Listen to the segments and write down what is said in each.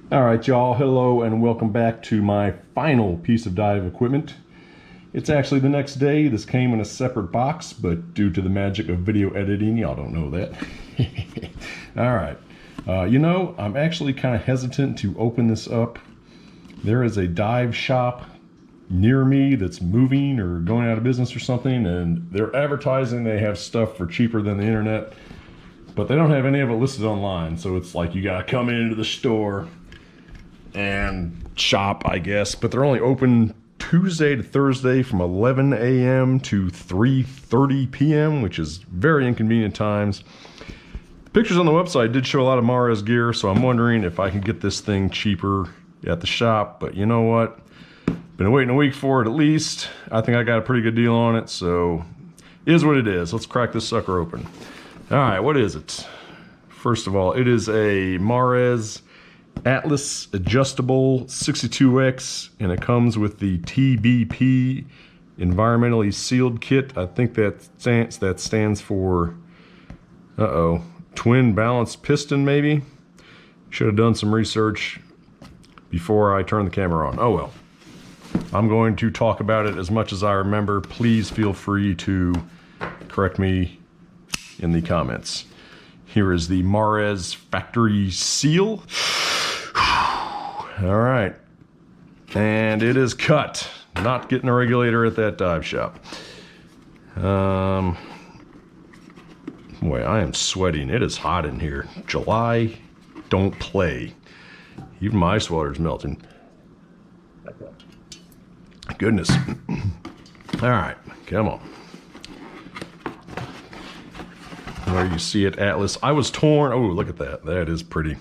All right, y'all, hello and welcome back to my final piece of dive equipment. It's actually the next day. This came in a separate box, but due to the magic of video editing, y'all don't know that. All right, I'm actually kind of hesitant to open this up. There is a dive shop near me that's moving or going out of business or something, and they're advertising they have stuff for cheaper than the internet, but they don't have any of it listed online, so it's like you gotta come into the store and shop, I guess. But they're only open Tuesday to Thursday from 11 a.m. to 3:30 p.m., which is very inconvenient times. Pictures on the website did show a lot of Mares gear, so I'm wondering if I can get this thing cheaper at the shop. But you know what? Been waiting a week for it at least. I think I got a pretty good deal on it, so it is what it is. Let's crack this sucker open. All right, what is it? First of all, it is a Mares Atlas adjustable 62X, and it comes with the TBP environmentally sealed kit. I think that stands for Twin Balanced Piston, maybe. Should have done some research before I turned the camera on. Oh well. I'm going to talk about it as much as I remember. Please feel free to correct me in the comments. Here is the Mares factory seal. All right, and it is cut. Not getting a regulator at that dive shop. Boy, I am sweating. It is hot in here. July, don't play. Even my ice water's melting. Goodness. All right, come on. Where you see it, Atlas. I was torn. Oh, look at that. That is pretty.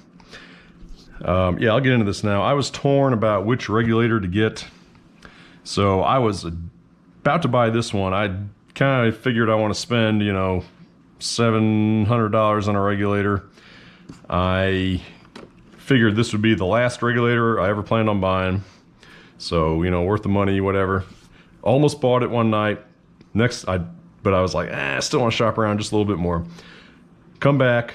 Yeah, I'll get into this now. I was torn about which regulator to get. So I was about to buy this one. I kind of figured I want to spend, $700 on a regulator. I figured this would be the last regulator I ever planned on buying. So, worth the money, whatever. Almost bought it one night. But I was like, I still want to shop around just a little bit more. Come back.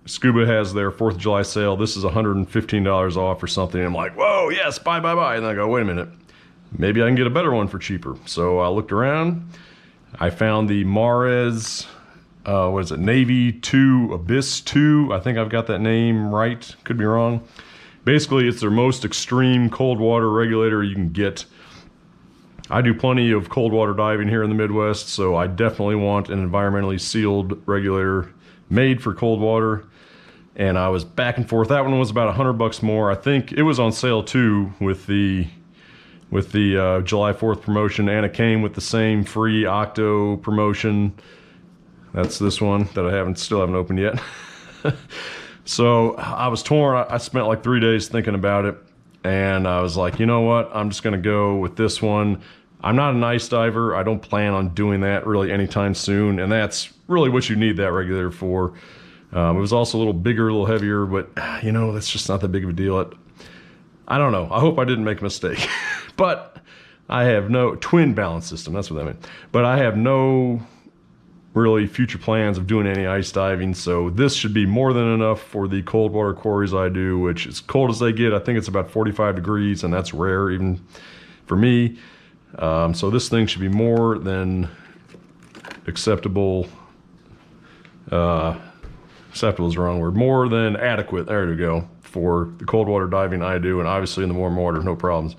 Scuba has their 4th of July sale. This is $115 off or something. I'm like, whoa, yes, buy. And then I go, wait a minute. Maybe I can get a better one for cheaper. So I looked around. I found the Mares, Navy 2, Abyss 2. I think I've got that name right. Could be wrong. Basically, it's their most extreme cold water regulator you can get. I do plenty of cold water diving here in the Midwest, so I definitely want an environmentally sealed regulator made for cold water. And I was back and forth. That one was about $100 more. I think it was on sale too with the July 4th promotion, and it came with the same free Octo promotion. That's this one that I still haven't opened yet. So I was torn. I spent like 3 days thinking about it, and I was like, you know what? I'm just gonna go with this one. I'm not an ice diver. I don't plan on doing that really anytime soon, and that's really what you need that regulator for. It was also a little bigger, a little heavier, but that's just not that big of a deal. I don't know. I hope I didn't make a mistake. But I have no twin balance system. That's what I meant. But I have no really future plans of doing any ice diving, so this should be more than enough for the cold water quarries I do, which is cold as they get. I think it's about 45 degrees, and that's rare even for me. So this thing should be more than acceptable. Acceptable is the wrong word. More than adequate, there we go, for the cold water diving I do, and obviously in the warm water, no problems.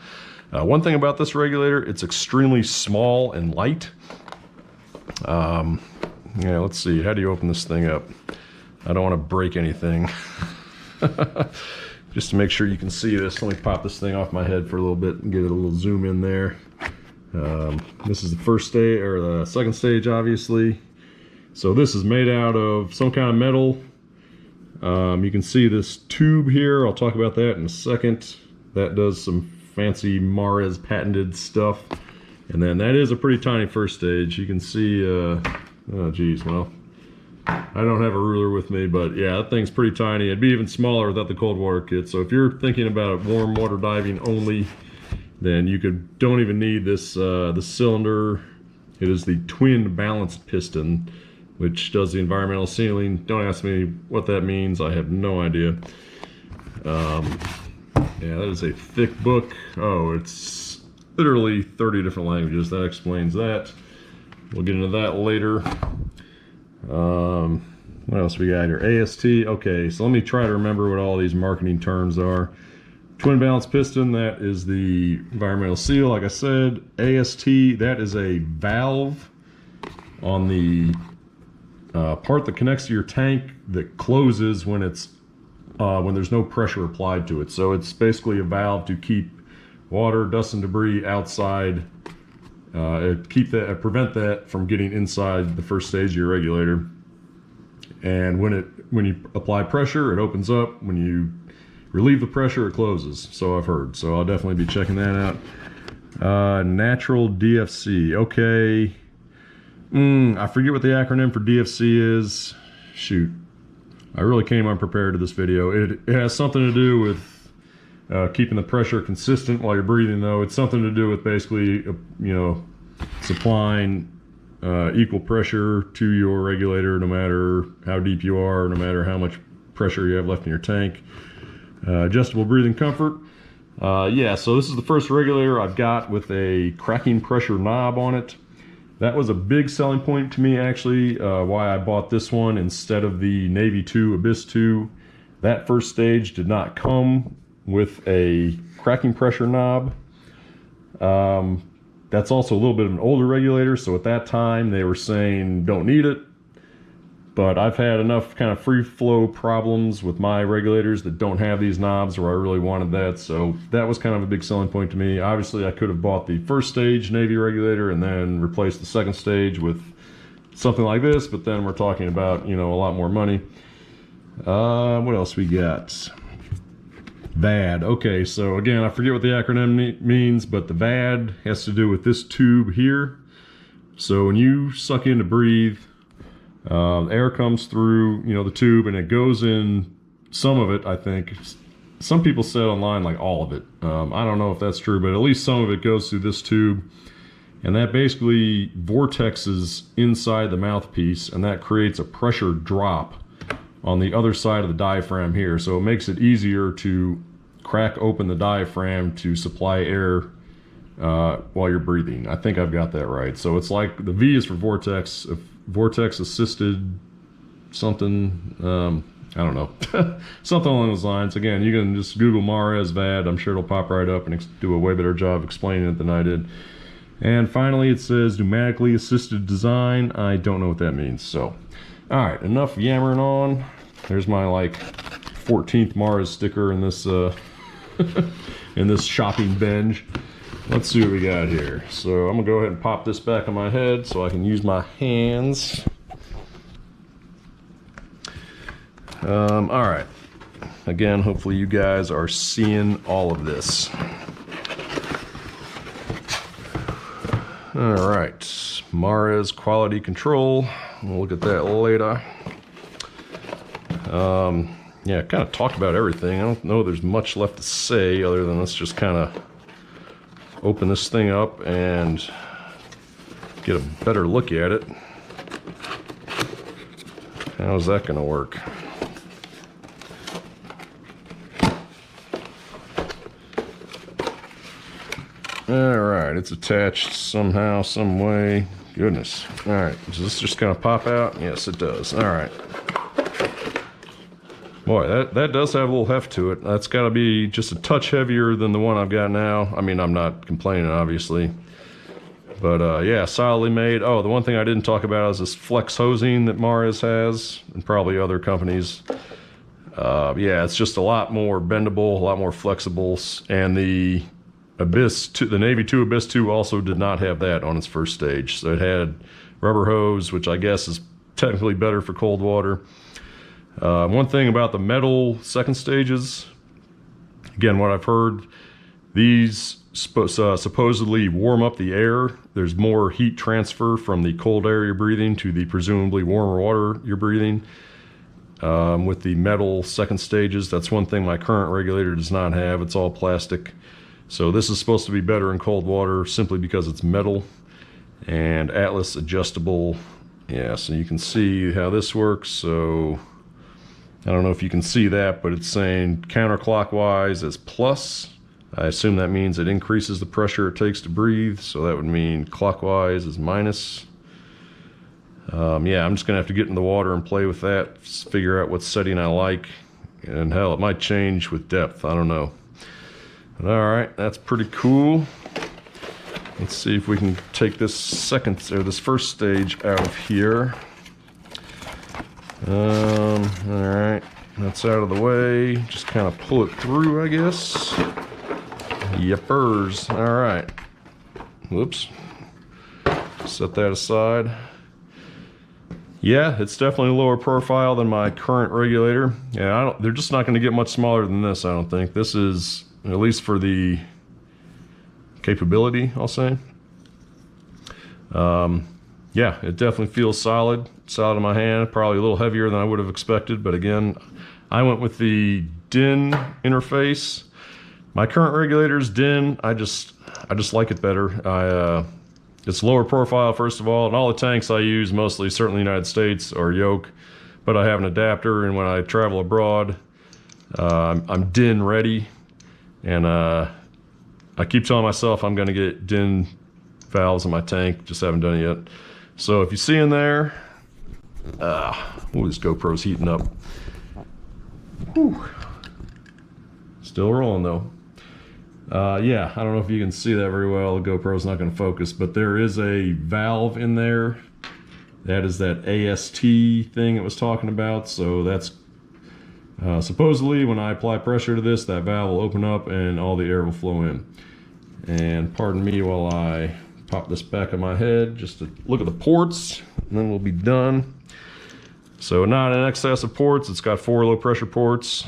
One thing about this regulator, it's extremely small and light. Yeah, let's see, how do you open this thing up? I don't want to break anything. Just to make sure you can see this, let me pop this thing off my head for a little bit and get a little zoom in there. This is the first stage, or the second stage, obviously. So this is made out of some kind of metal. You can see this tube here. I'll talk about that in a second. That does some fancy Mares patented stuff. And then that is a pretty tiny first stage. You can see, oh geez, well, I don't have a ruler with me, but yeah, that thing's pretty tiny. It'd be even smaller without the cold water kit. So if you're thinking about warm water diving only, then you don't even need this, the cylinder. It is the Twin Balanced Piston, which does the environmental sealing. Don't ask me what that means. I have no idea. Yeah, that is a thick book. Oh, it's literally 30 different languages. That explains that. We'll get into that later. What else we got here? AST. Okay, so let me try to remember what all these marketing terms are. Twin Balanced Piston, that is the environmental seal, like I said. AST, that is a valve on the part that connects to your tank that closes when it's when there's no pressure applied to it. So it's basically a valve to keep water, dust, and debris outside. Prevent that from getting inside the first stage of your regulator. And when you apply pressure, it opens up. When you relieve the pressure, it closes. So I've heard. So I'll definitely be checking that out. Natural DFC. Okay. I forget what the acronym for DFC is. Shoot. I really came unprepared to this video. It has something to do with keeping the pressure consistent while you're breathing, though. It's something to do with basically, supplying equal pressure to your regulator, no matter how deep you are, no matter how much pressure you have left in your tank. Adjustable breathing comfort. Yeah, so this is the first regulator I've got with a cracking pressure knob on it. That was a big selling point to me, actually, why I bought this one instead of the Navy 2 Abyss 2. That first stage did not come with a cracking pressure knob. That's also a little bit of an older regulator, so at that time they were saying don't need it. But I've had enough kind of free flow problems with my regulators that don't have these knobs where I really wanted that. So that was kind of a big selling point to me. Obviously I could have bought the first stage Navy regulator and then replaced the second stage with something like this, but then we're talking about, a lot more money. What else we got? VAD. Okay, so again, I forget what the acronym means, but the VAD has to do with this tube here. So when you suck in to breathe, air comes through, the tube, and it goes in, some of it, I think. Some people said online like all of it. I don't know if that's true, but at least some of it goes through this tube, and that basically vortexes inside the mouthpiece, and that creates a pressure drop on the other side of the diaphragm here. So it makes it easier to crack open the diaphragm to supply air while you're breathing. I think I've got that right. So it's like the V is for vortex, vortex assisted something, I don't know, something along those lines. Again, you can just Google Mares VAD. I'm sure it'll pop right up and do a way better job explaining it than I did. And finally, it says pneumatically assisted design. I don't know what that means. So, all right, enough yammering on. There's my 14th Mares sticker in this in this shopping binge. Let's see what we got here. So I'm gonna go ahead and pop this back on my head so I can use my hands. All right. Again, hopefully you guys are seeing all of this. All right, Mares quality control. We'll look at that later. Yeah, kind of talked about everything. I don't know there's much left to say other than let's just kind of open this thing up and get a better look at it. How's that going to work? All right, it's attached somehow, some way. Goodness. All right, is this just going to pop out? Yes, it does. All right. Boy, that does have a little heft to it. That's got to be just a touch heavier than the one I've got now. I mean, I'm not complaining, obviously. But, yeah, solidly made. Oh, the one thing I didn't talk about is this flex hosing that Mares has, and probably other companies. Yeah, it's just a lot more bendable, a lot more flexible. And the Abyss 2, the Navy 2 Abyss 2 also did not have that on its first stage. So it had rubber hose, which I guess is technically better for cold water. One thing about the metal second stages, again, what I've heard, these supposedly warm up the air. There's more heat transfer from the cold air you're breathing to the presumably warmer water you're breathing. With the metal second stages, that's one thing my current regulator does not have. It's all plastic. So this is supposed to be better in cold water simply because it's metal. And Atlas adjustable. Yeah, so you can see how this works. So I don't know if you can see that, but it's saying counterclockwise as plus. I assume that means it increases the pressure it takes to breathe, so that would mean clockwise is minus. Yeah, I'm just gonna have to get in the water and play with that, figure out what setting I like, and hell, it might change with depth, I don't know. But all right, that's pretty cool. Let's see if we can take this first stage out of here. All right, that's out of the way. Just kind of pull it through, I guess. Yippers. All right. Whoops. Set that aside. Yeah, it's definitely a lower profile than my current regulator. Yeah, they're just not going to get much smaller than this, I don't think. This is, at least for the capability, I'll say. Yeah, it definitely feels solid in my hand. Probably a little heavier than I would have expected, but again, I went with the DIN interface. My current regulator is DIN. I just like it better. It's lower profile, first of all, and all the tanks I use, mostly, certainly United States, are yoke, but I have an adapter, and when I travel abroad, I'm DIN ready, and I keep telling myself I'm gonna get DIN valves in my tank, just haven't done it yet. So if you see in there, this GoPro's heating up. Whew. Still rolling though. Yeah, I don't know if you can see that very well. The GoPro's not going to focus, but there is a valve in there. That is that AST thing it was talking about. So that's supposedly when I apply pressure to this, that valve will open up and all the air will flow in. And pardon me while I pop this back on my head just to look at the ports, and then we'll be done. So not in excess of ports. It's got 4 low pressure ports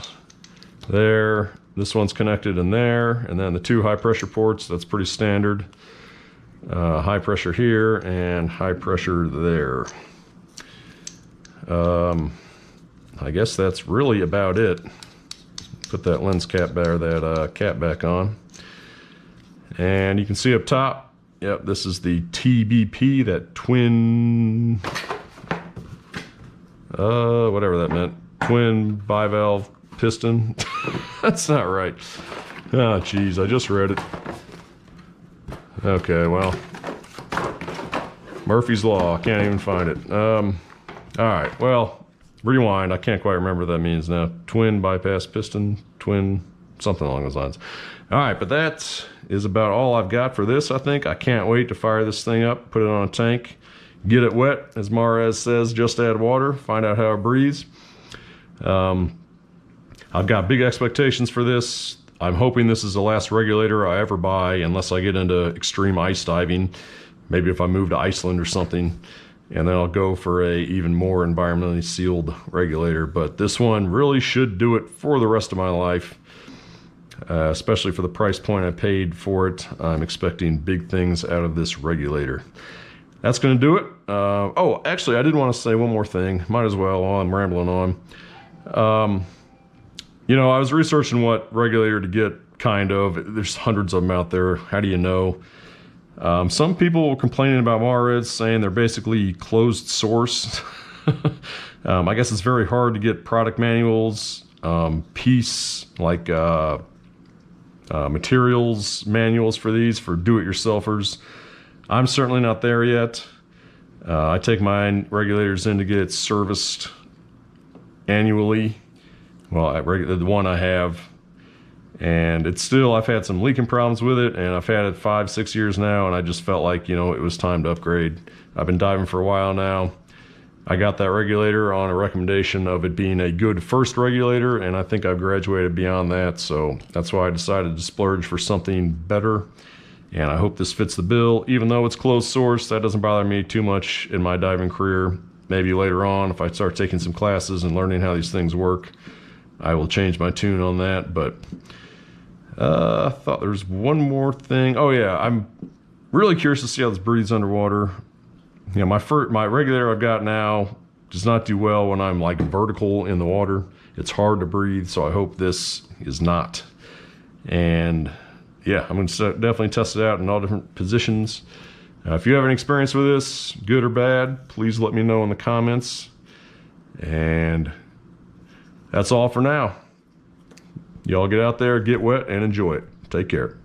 there. This one's connected in there, and then the 2 high pressure ports, that's pretty standard. High pressure here and high pressure there. I guess that's really about it. Put that lens cap back, or that cap back on. And you can see up top, yep, this is the TBP, that twin, whatever that meant, twin bivalve piston. That's not right. Oh, geez, I just read it. Okay, well, Murphy's Law, can't even find it. All right, well, rewind. I can't quite remember what that means now. Twin bypass piston, twin, something along those lines. All right, but that is about all I've got for this, I think. I can't wait to fire this thing up, put it on a tank, get it wet, as Mares says, just add water, find out how it breathes. I've got big expectations for this. I'm hoping this is the last regulator I ever buy, unless I get into extreme ice diving. Maybe if I move to Iceland or something, and then I'll go for a even more environmentally sealed regulator. But this one really should do it for the rest of my life, especially for the price point I paid for it. I'm expecting big things out of this regulator. That's going to do it. Oh, actually, I did want to say one more thing. Might as well while I'm rambling on. You know, I was researching what regulator to get, kind of. There's hundreds of them out there. How do you know? Some people were complaining about Mares, saying they're basically closed source. I guess it's very hard to get product manuals, piece, like materials manuals for these, for do-it-yourselfers. I'm certainly not there yet. I take my regulators in to get serviced annually. Well, the one I have, and it's still, I've had some leaking problems with it, and I've had it 5-6 years now, and I just felt like, you know, it was time to upgrade. I've been diving for a while now. I got that regulator on a recommendation of it being a good first regulator, and I think I've graduated beyond that, so that's why I decided to splurge for something better, and I hope this fits the bill. Even though it's closed source, that doesn't bother me too much in my diving career. Maybe later on, if I start taking some classes and learning how these things work, I will change my tune on that. But I thought there was one more thing. Oh yeah, I'm really curious to see how this breathes underwater. You know, my regulator I've got now does not do well when I'm like vertical in the water. It's hard to breathe, so I hope this is not. And yeah, I'm going to definitely test it out in all different positions. If you have any experience with this, good or bad, please let me know in the comments. And That's all for now. Y'all get out there, get wet, and enjoy it. Take care.